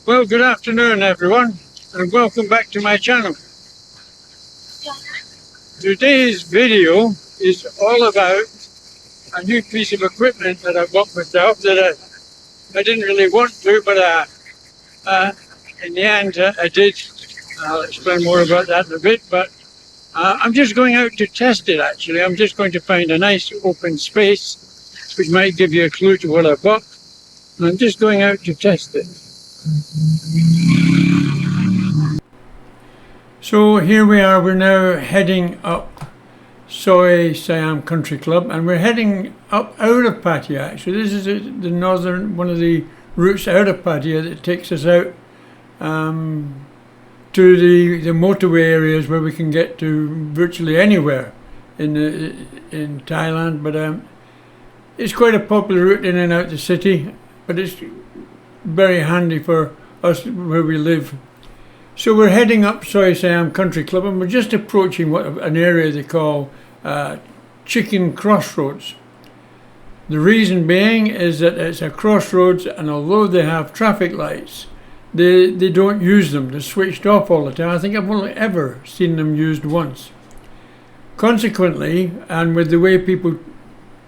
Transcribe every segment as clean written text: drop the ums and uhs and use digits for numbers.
Well, good afternoon, everyone, and welcome back to my channel. Today's video is all about a new piece of equipment that I bought myself that I didn't really want to, but in the end I did. I'll explain more about that in a bit, but I'm just going out to test it actually. I'm just going to find a nice open space which might give you a clue to what I bought. And I'm just going out to test it. So here we are, we're now heading up Soy Siam Country Club, and we're heading up out of Pattaya actually. This is the northern, one of the routes out of Pattaya that takes us out to the motorway areas where we can get to virtually anywhere in Thailand, but it's quite a popular route in and out the city, but it's very handy for us where we live. So we're heading up Soy Siam Country Club, and we're just approaching an area they call Chicken Crossroads. The reason being is that it's a crossroads, and although they have traffic lights, they don't use them. They're switched off all the time. I think I've only ever seen them used once. Consequently, and with the way people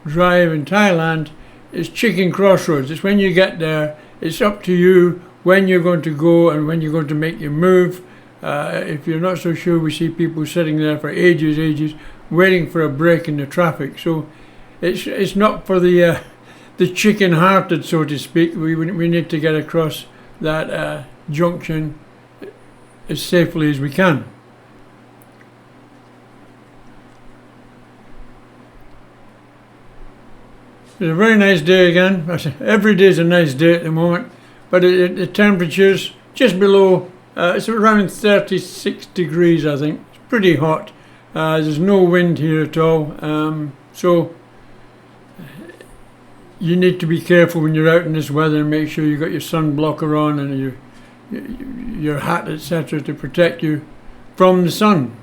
drive in Thailand, it's Chicken Crossroads. It's when you get there, it's up to you when you're going to go and when you're going to make your move. If you're not so sure, we see people sitting there for ages, waiting for a break in the traffic. So it's not for the chicken-hearted, so to speak. We need to get across that junction as safely as we can. It's a very nice day again. Every day is a nice day at the moment, but the temperature's just below, it's around 36 degrees I think. It's pretty hot. There's no wind here at all, so you need to be careful when you're out in this weather and make sure you've got your sunblocker on and your hat, etc., to protect you from the sun.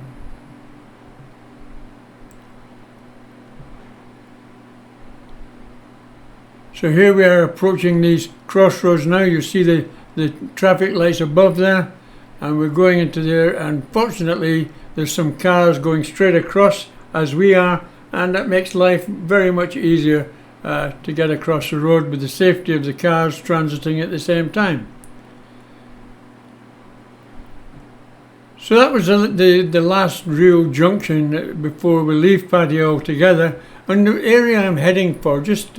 So here we are approaching these crossroads now. You see the traffic lights above there, and we're going into there, and fortunately there's some cars going straight across as we are, and that makes life very much easier to get across the road with the safety of the cars transiting at the same time. So that was the last real junction before we leave Pattaya altogether, and the area I'm heading for, just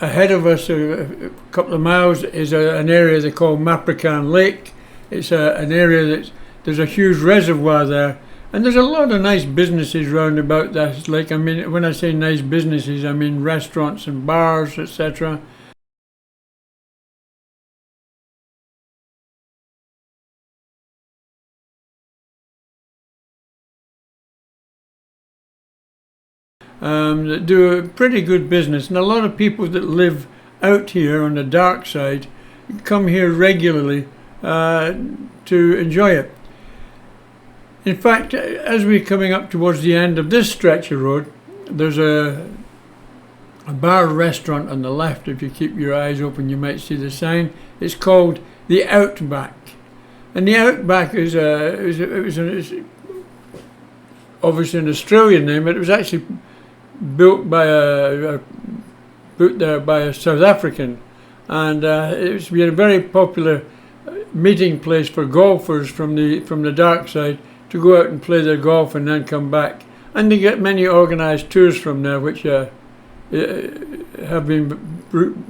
ahead of us a couple of miles, is an area they call Maprakan Lake. It's an area that there's a huge reservoir there, and there's a lot of nice businesses round about that lake. I mean, when I say nice businesses, I mean restaurants and bars, etc. That do a pretty good business, and a lot of people that live out here on the dark side come here regularly to enjoy it. In fact, as we're coming up towards the end of this stretch of road, there's a bar restaurant on the left. If you keep your eyes open, you might see the sign. It's called the Outback, and the Outback is obviously an Australian name, but it was actually built by a South African, and it's been a very popular meeting place for golfers from the dark side to go out and play their golf and then come back, and they get many organised tours from there, which have been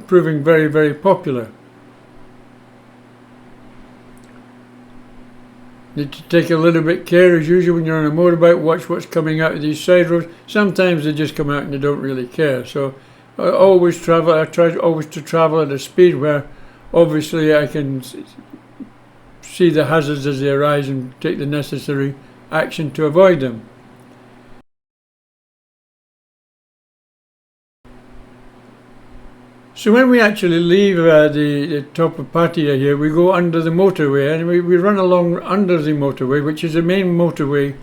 proving very, very popular. Need to take a little bit care as usual when you're on a motorbike. Watch what's coming out of these side roads. Sometimes they just come out and they don't really care. So I try always to travel at a speed where obviously I can see the hazards as they arise and take the necessary action to avoid them. So when we actually leave the top of Pattaya here, we go under the motorway, and we run along under the motorway, which is the main motorway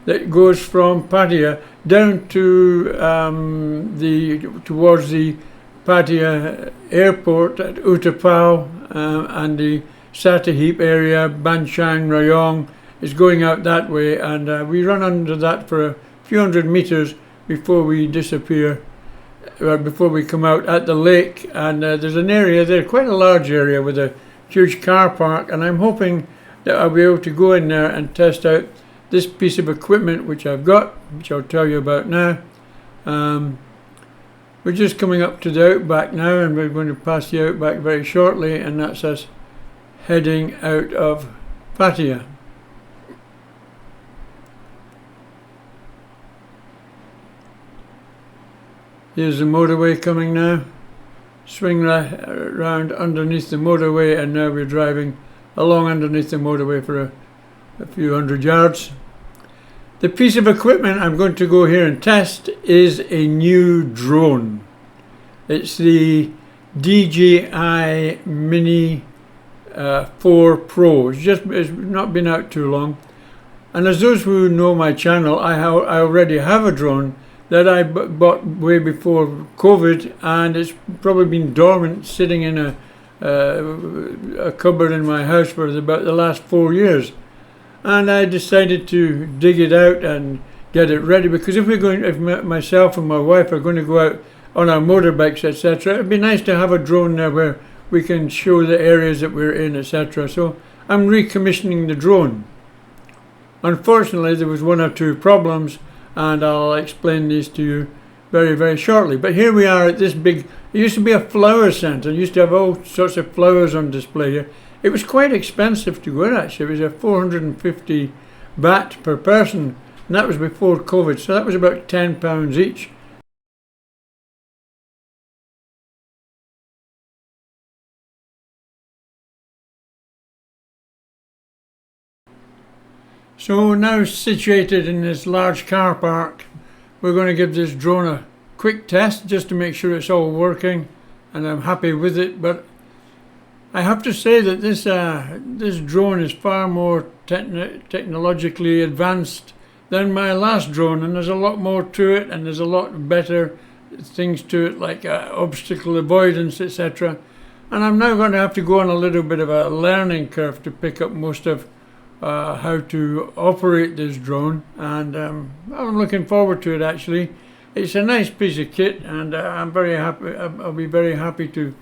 that goes from Pattaya down to towards the Pattaya Airport at Utapao, and the Satahip area, Banchang, Rayong, is going out that way, and we run under that for a few hundred meters before we disappear, before we come out at the lake. And there's an area there, quite a large area with a huge car park, and I'm hoping that I'll be able to go in there and test out this piece of equipment which I've got, which I'll tell you about now. We're just coming up to the outback now, and we're going to pass the outback very shortly, and that's us heading out of Pattaya. Here's the motorway coming now. Swing round underneath the motorway, and now we're driving along underneath the motorway for a few hundred yards. The piece of equipment I'm going to go here and test is a new drone. It's the DJI Mini 4 Pro. It's not been out too long. And as those who know my channel, I already have a drone that I bought way before COVID, and it's probably been dormant, sitting in a cupboard in my house for about the last 4 years. And I decided to dig it out and get it ready, because if myself and my wife are going to go out on our motorbikes, etc., it'd be nice to have a drone there where we can show the areas that we're in, etc. So I'm recommissioning the drone. Unfortunately, there was one or two problems, and I'll explain these to you very, very shortly. But here we are at this big, it used to be a flower centre. It used to have all sorts of flowers on display here. It was quite expensive to go in, actually. It was a 450 baht per person, and that was before COVID, so that was about £10 each. So now situated in this large car park, we're going to give this drone a quick test just to make sure it's all working, and I'm happy with it. But I have to say that this drone is far more technologically advanced than my last drone, and there's a lot more to it, and there's a lot better things to it, like obstacle avoidance, etc. And I'm now going to have to go on a little bit of a learning curve to pick up most of how to operate this drone, and I'm looking forward to it. Actually, it's a nice piece of kit, and I'm very happy. I'll be very happy to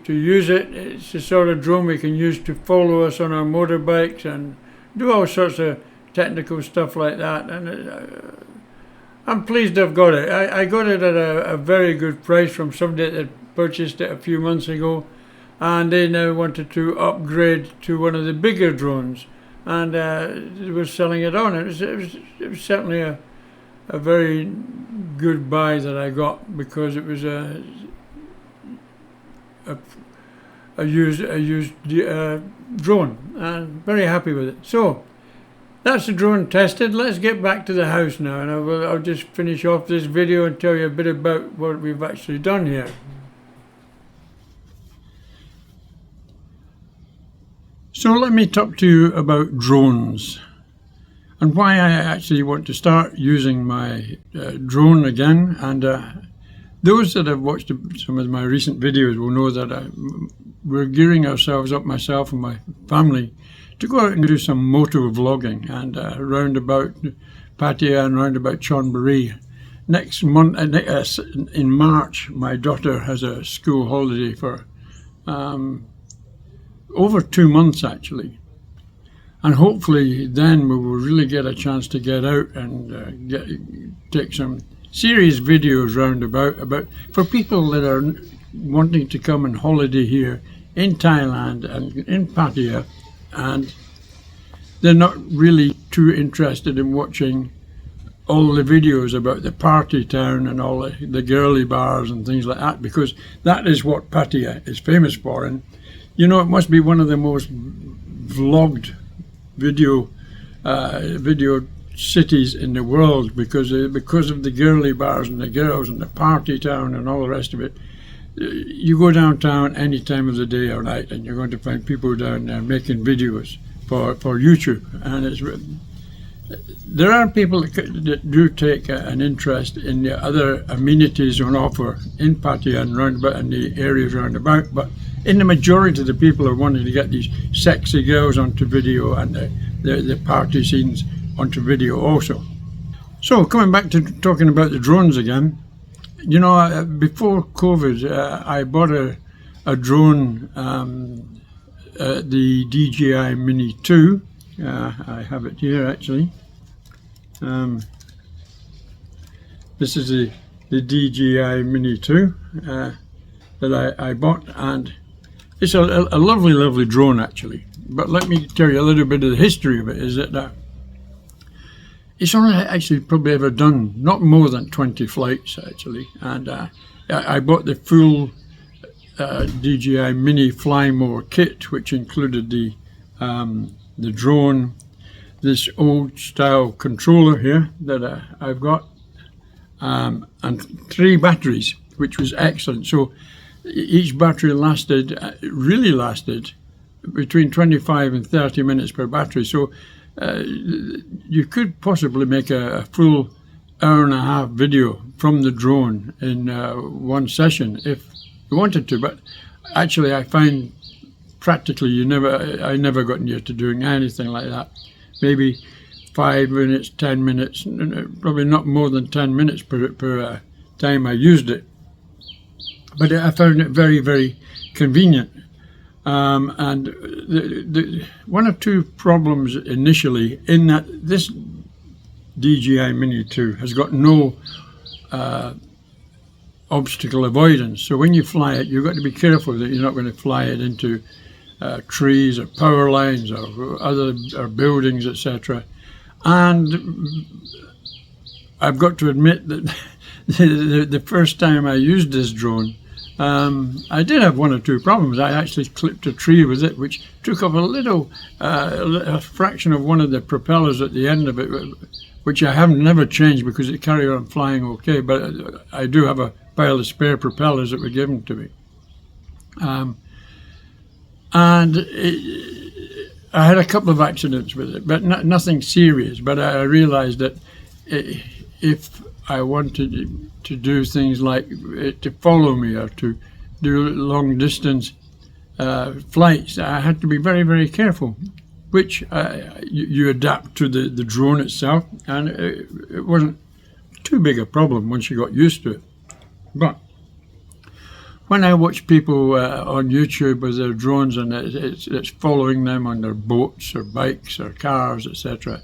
use it. It's the sort of drone we can use to follow us on our motorbikes and do all sorts of technical stuff like that. And I'm pleased I've got it. I got it at a very good price from somebody that had purchased it a few months ago, and they now wanted to upgrade to one of the bigger drones, and they were selling it on. It was certainly a very good buy that I got, because it was a used drone, and very happy with it. So that's the drone tested. Let's get back to the house now, and I'll just finish off this video and tell you a bit about what we've actually done here. So let me talk to you about drones and why I actually want to start using my drone again. And those that have watched some of my recent videos will know that we're gearing ourselves up, myself and my family, to go out and do some motovlogging, and round about Pattaya and round about Chonburi. Next month, in March, my daughter has a school holiday for over 2 months actually, and hopefully then we will really get a chance to get out and take some serious videos round about for people that are wanting to come and holiday here in Thailand and in Pattaya, and they're not really too interested in watching all the videos about the party town and all the girly bars and things like that, because that is what Pattaya is famous for. And you know, it must be one of the most vlogged video cities in the world, because of the girly bars and the girls and the party town and all the rest of it. You go downtown any time of the day or night, and you're going to find people down there making videos for YouTube, and there are people that do take an interest in the other amenities on offer in Pattaya and roundabout and the areas roundabout, but in the majority of the people are wanting to get these sexy girls onto video and the party scenes onto video also. So coming back to talking about the drones again, you know, before COVID, I bought a drone, the DJI Mini 2. I have it here actually. This is the DJI Mini 2 that I bought, and it's a lovely, lovely drone actually. But let me tell you a little bit of the history of it. Is that it's only actually probably ever done not more than 20 flights actually, and I bought the full DJI Mini Fly More kit, which included the drone, this old style controller here that I've got, and 3 batteries, which was excellent. So each battery really lasted between 25 and 30 minutes per battery. So you could possibly make a full hour-and-a-half video from the drone in one session if you wanted to. But actually, I find practically I never got near to doing anything like that. Maybe 5 minutes, 10 minutes, probably not more than 10 minutes per time I used it. But I found it very, very convenient. And the one or two problems initially in that this DJI Mini 2 has got no obstacle avoidance. So when you fly it, you've got to be careful that you're not going to fly it into trees or power lines or buildings, etc. And I've got to admit that the first time I used this drone, I did have 1 or 2 problems. I actually clipped a tree with it, which took off a fraction of one of the propellers at the end of it, which I have never changed because it carried on flying okay. But I do have a pile of spare propellers that were given to me. And I had a couple of accidents with it, but nothing serious. But I realized that if I wanted to do things like to follow me or to do long distance flights, I had to be very, very careful, which you adapt to the drone itself, and it wasn't too big a problem once you got used to it. But when I watch people on YouTube with their drones and it's following them on their boats or bikes or cars, etc.,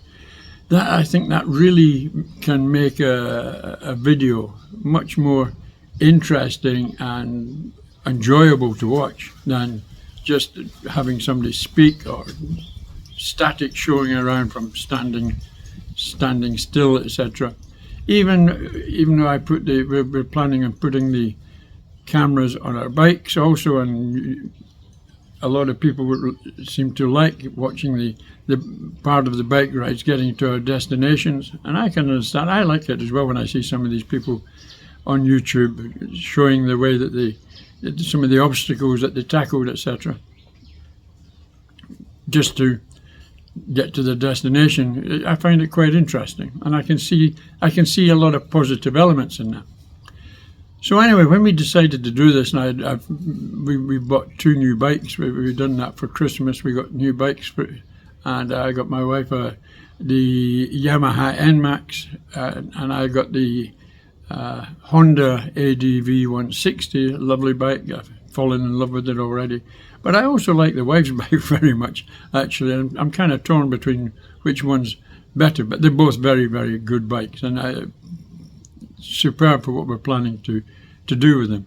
I think that really can make a video much more interesting and enjoyable to watch than just having somebody speak or static showing around from standing still, etc. Even though we're planning on putting the cameras on our bikes also, and a lot of people would seem to like watching the part of the bike rides getting to our destinations, and I can understand. I like it as well when I see some of these people on YouTube showing the way that some of the obstacles that they tackled, etc., just to get to the destination. I find it quite interesting, and I can see a lot of positive elements in that. So anyway, when we decided to do this, and we bought 2 new bikes. We've done that for Christmas. We got new bikes, and I got my wife the Yamaha NMAX, and I got the Honda ADV 160, lovely bike. I've fallen in love with it already. But I also like the wife's bike very much, actually. And I'm kind of torn between which one's better, but they're both very, very good bikes, and superb for what we're planning to do with them.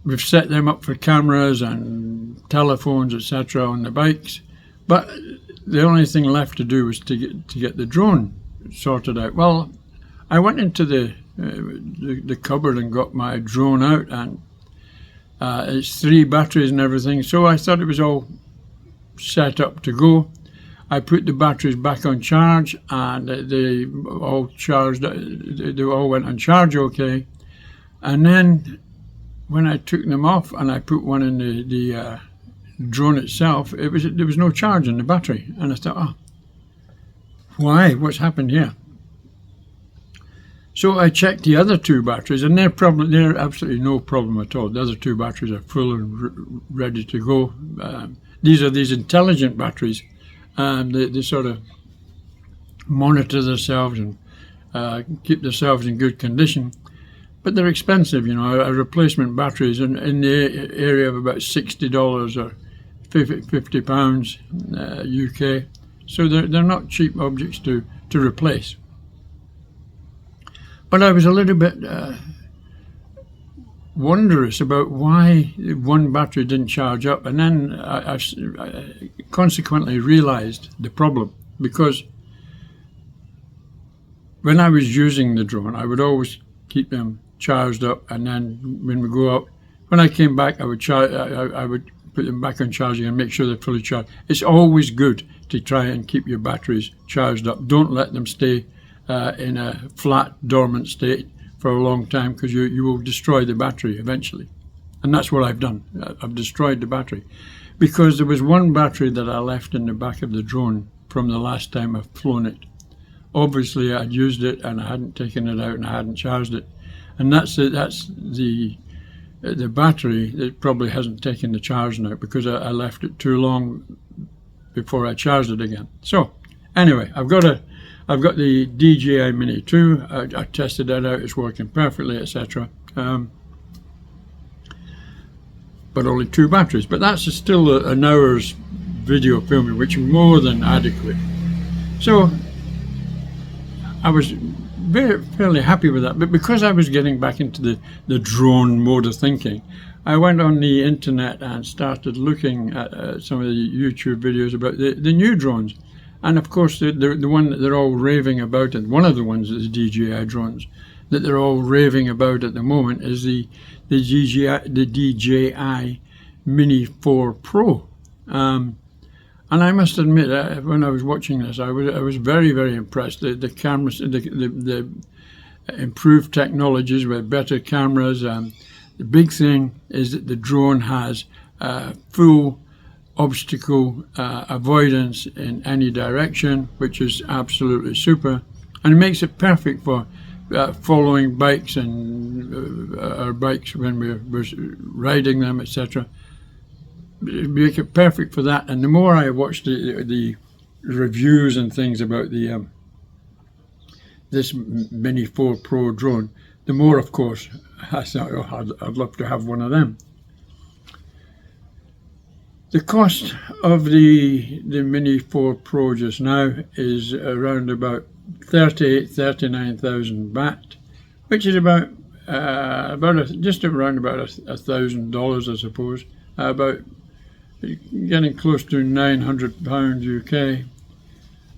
We've set them up for cameras and telephones, etc., on the bikes, but the only thing left to do was to get the drone sorted out. Well, I went into the cupboard and got my drone out, and it's 3 batteries and everything, so I thought it was all set up to go. I put the batteries back on charge, and they all charged. They all went on charge okay. And then when I took them off and I put one in the drone itself, there was no charge in the battery, and I thought, oh, why? What's happened here? So I checked the other two batteries, and they're absolutely no problem at all. The other two batteries are full and ready to go. These are these intelligent batteries, and they sort of monitor themselves and keep themselves in good condition. But they're expensive, you know. A replacement battery is in the area of about $60 or £50 UK. So they're not cheap objects to replace. But I was a little bit wondrous about why one battery didn't charge up, and then I consequently realized the problem, because when I was using the drone, I would always keep them charged up, and then when we go out, when I came back, I would put them back on charging and make sure they're fully charged. It's always good to try and keep your batteries charged up. Don't let them stay in a flat, dormant state for a long time, because you will destroy the battery eventually. And that's what I've done. I've destroyed the battery, because there was one battery that I left in the back of the drone from the last time I've flown it. Obviously I'd used it and I hadn't taken it out and I hadn't charged it, and that's the battery that probably hasn't taken the charge now, because I left it too long before I charged it again. So anyway, I've got the DJI Mini 2. I tested that out, it's working perfectly, etc. But only two batteries. But that's still an hour's video filming, which is more than adequate. So I was fairly happy with that. But because I was getting back into the drone mode of thinking, I went on the internet and started looking at some of the YouTube videos about the new drones. And of course, the one that they're all raving about, and one of the ones is DJI drones that they're all raving about at the moment, is the DJI Mini 4 Pro. And I must admit, when I was watching this, I was very, very impressed. The cameras, the improved technologies with better cameras. The big thing is that the drone has full obstacle avoidance in any direction, which is absolutely super, and it makes it perfect for following bikes and our bikes when we're riding them, etc. Make it perfect for that. And the more I watched the reviews and things about the this Mini 4 Pro drone, the more, of course, I thought, oh, I'd love to have one of them. The cost of the Mini 4 Pro just now is around about 39,000 baht, which is about just around about $1,000, I suppose. About getting close to £900 UK,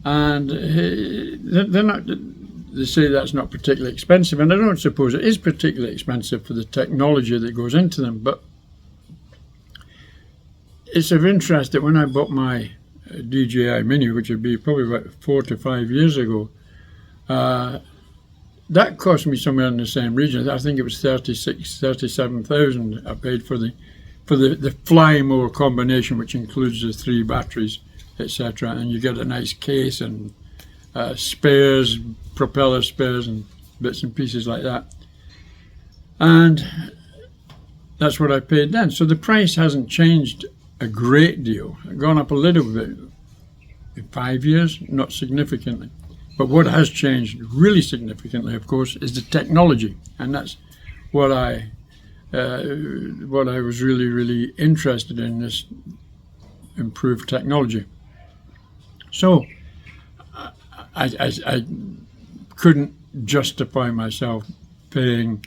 and they're not. They say that's not particularly expensive, and I don't suppose it is particularly expensive for the technology that goes into them, but it's of interest that when I bought my DJI Mini, which would be probably about 4 to 5 years ago, that cost me somewhere in the same region. I think it was 37,000 I paid for the Fly More combination, which includes the 3 batteries, etc. And you get a nice case and spares, propeller spares and bits and pieces like that. And that's what I paid then. So the price hasn't changed a great deal. It's gone up a little bit in 5 years, not significantly. But what has changed really significantly, of course, is the technology, and that's what I was really, really interested in, this improved technology. So I couldn't justify myself paying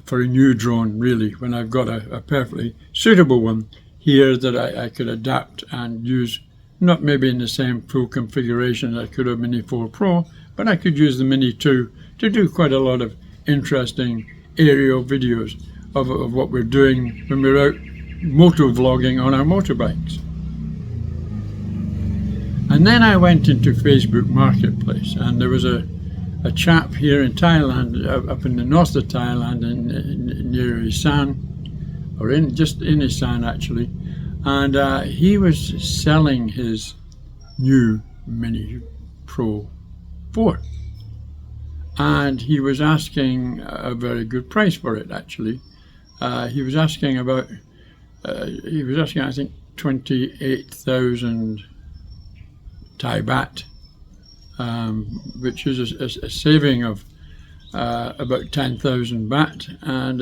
for a new drone, really, when I've got a perfectly suitable one here that I could adapt and use, not maybe in the same full configuration that I could have Mini 4 Pro, but I could use the Mini 2 to do quite a lot of interesting aerial videos of what we're doing when we're out motovlogging on our motorbikes. And then I went into Facebook Marketplace, and there was a chap here in Thailand, up in the north of Thailand, near Isan, or just in Isan actually, and he was selling his new Mini Pro 4, and he was asking a very good price for it. Actually, he was asking about I think 28,000 Thai baht, which is a saving of about 10,000 baht, and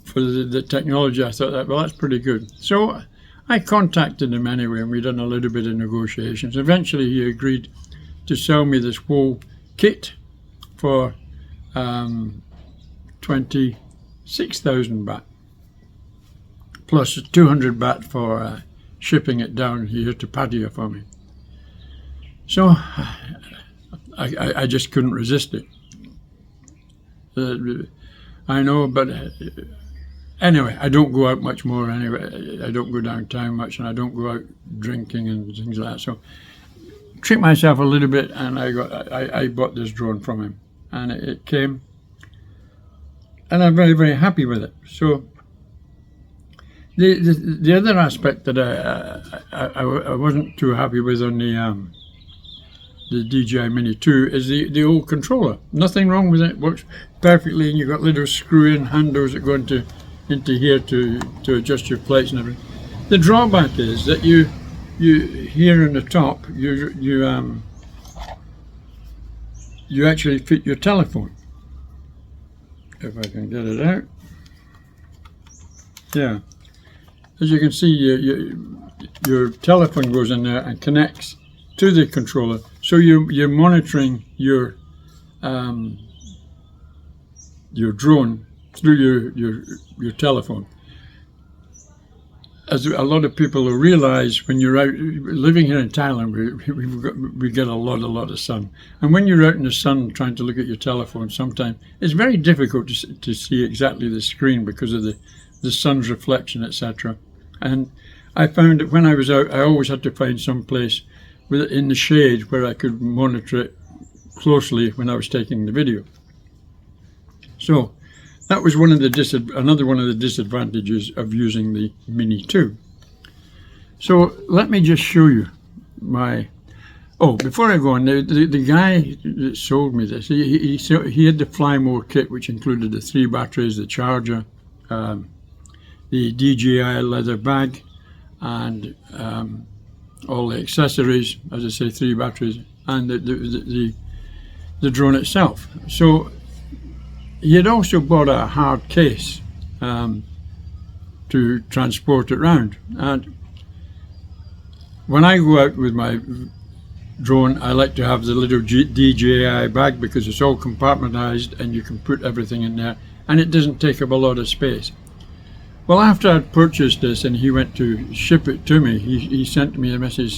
for the technology, I thought that, well, that's pretty good. So I contacted him anyway, and we done a little bit of negotiations. Eventually, he agreed to sell me this whole kit for 26,000 baht, plus 200 baht for shipping it down here to Pattaya for me. So I just couldn't resist it. I know, but anyway, I don't go out much more anyway. I don't go downtown much, and I don't go out drinking and things like that. So treat myself a little bit, and I bought this drone from him, and it came, and I'm very, very happy with it. So the other aspect that I wasn't too happy with on the DJI Mini 2 is the old controller. Nothing wrong with it. It works perfectly, and you've got little screw-in handles that go into here to adjust your plates and everything. The drawback is that you here on the top you actually fit your telephone. If I can get it out, yeah. As you can see, your telephone goes in there and connects to the controller, so you're monitoring your drone through your telephone. As a lot of people will realize, when you're out living here in Thailand, we get a lot of sun, and when you're out in the sun trying to look at your telephone, sometimes it's very difficult to see exactly the screen because of the sun's reflection, etc. And I found that when I was out, I always had to find some place in the shade where I could monitor it closely when I was taking the video. So that was another one of the disadvantages of using the Mini 2. So let me just show you before I go on, the guy that sold me this, he had the Fly More kit, which included the 3 batteries, the charger, the DJI leather bag, and all the accessories, as I say, 3 batteries, and the drone itself. So he had also bought a hard case to transport it around. And when I go out with my drone, I like to have the little DJI bag, because it's all compartmentalized and you can put everything in there, and it doesn't take up a lot of space. Well, after I'd purchased this and he went to ship it to me, he sent me a message.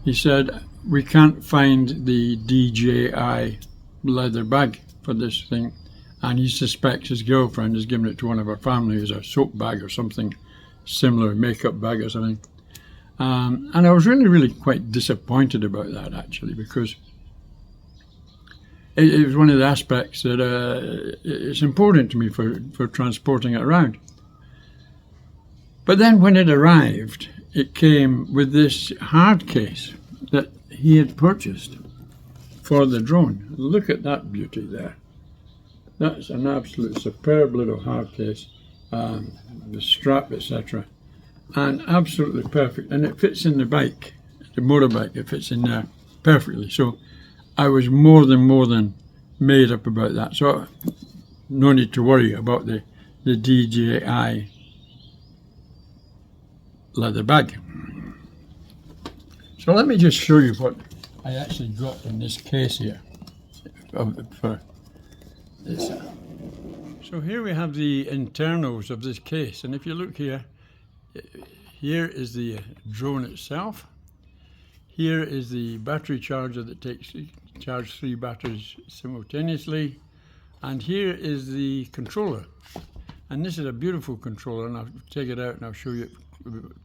He said, we can't find the DJI leather bag for this thing, and he suspects his girlfriend has given it to one of her family as a soap bag or something similar, makeup bag or something. And I was really quite disappointed about that, actually, because it was one of the aspects that it's important to me for transporting it around. But then when it arrived, it came with this hard case that he had purchased for the drone. Look at that beauty there. That's an absolute superb little hard case, the strap, etc. And absolutely perfect. And it fits in the bike, the motorbike, it fits in there perfectly. So I was more than made up about that. So no need to worry about the DJI leather bag. So let me just show you what I actually got in this case here for this. So here we have the internals of this case, and if you look here, here is the drone itself. Here is the battery charger that charge 3 batteries simultaneously, and here is the controller. And this is a beautiful controller, and I'll take it out and I'll show you it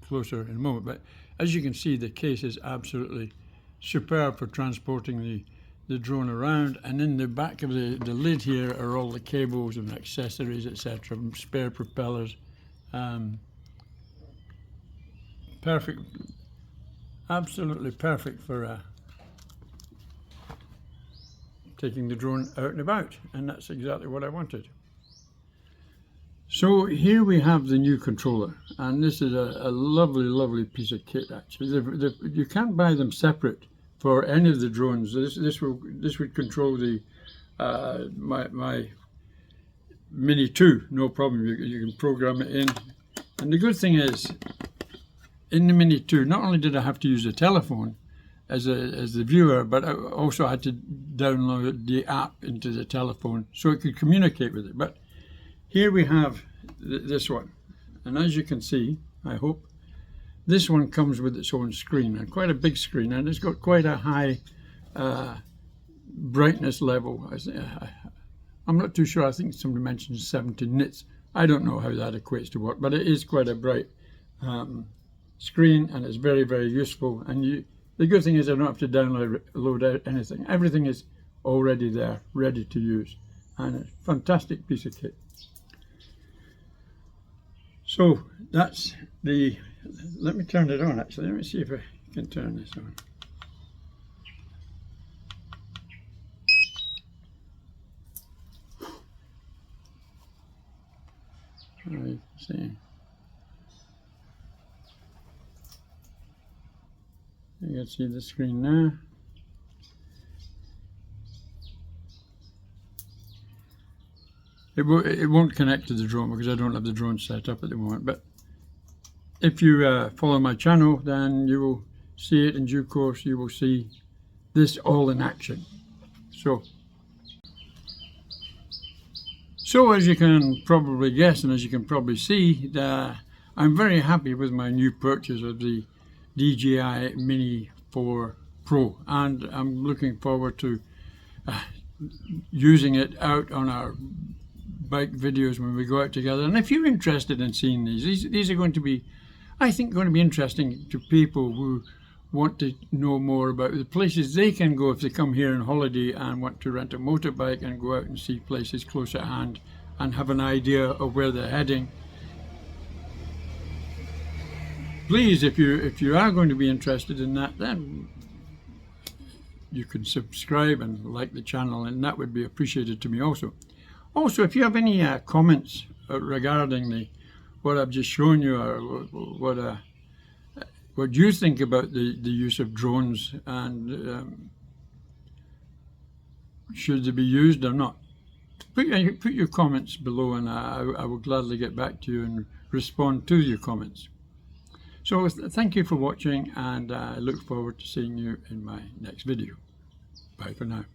closer in a moment. But as you can see, the case is absolutely superb for transporting the drone around. And in the back of the lid here are all the cables and accessories, etc., spare propellers, perfect, absolutely perfect for taking the drone out and about, and that's exactly what I wanted. So here we have the new controller, and this is a lovely piece of kit actually. You can't buy them separate for any of the drones. This would control the my Mini 2, no problem. You can program it in, and the good thing is, in the Mini 2, not only did I have to use a telephone as the viewer, but I also had to download the app into the telephone so it could communicate with it. But here we have this one, and as you can see, I hope, this one comes with its own screen, and quite a big screen, and it's got quite a high brightness level. I'm not too sure. I think somebody mentioned 70 nits. I don't know how that equates to what, but it is quite a bright screen, and it's very useful. And the good thing is I don't have to download anything. Everything is already there, ready to use, and it's a fantastic piece of kit. So that's the, let me turn it on actually. Let me see if I can turn this on. Right, see. You can see the screen now. It won't connect to the drone because I don't have the drone set up at the moment, but if you follow my channel, then you will see it in due course. You will see this all in action. So as you can probably guess, and as you can probably see, I'm very happy with my new purchase of the DJI Mini 4 Pro, and I'm looking forward to using it out on our bike videos when we go out together. And if you're interested in seeing these are going to be, I think, going to be interesting to people who want to know more about the places they can go if they come here on holiday and want to rent a motorbike and go out and see places close at hand and have an idea of where they're heading. Please, if you are going to be interested in that, then you can subscribe and like the channel, and that would be appreciated to me also. Also, if you have any comments regarding what I've just shown you, or what you think about the use of drones, and should they be used or not, put your comments below, and I will gladly get back to you and respond to your comments. So thank you for watching, and I look forward to seeing you in my next video. Bye for now.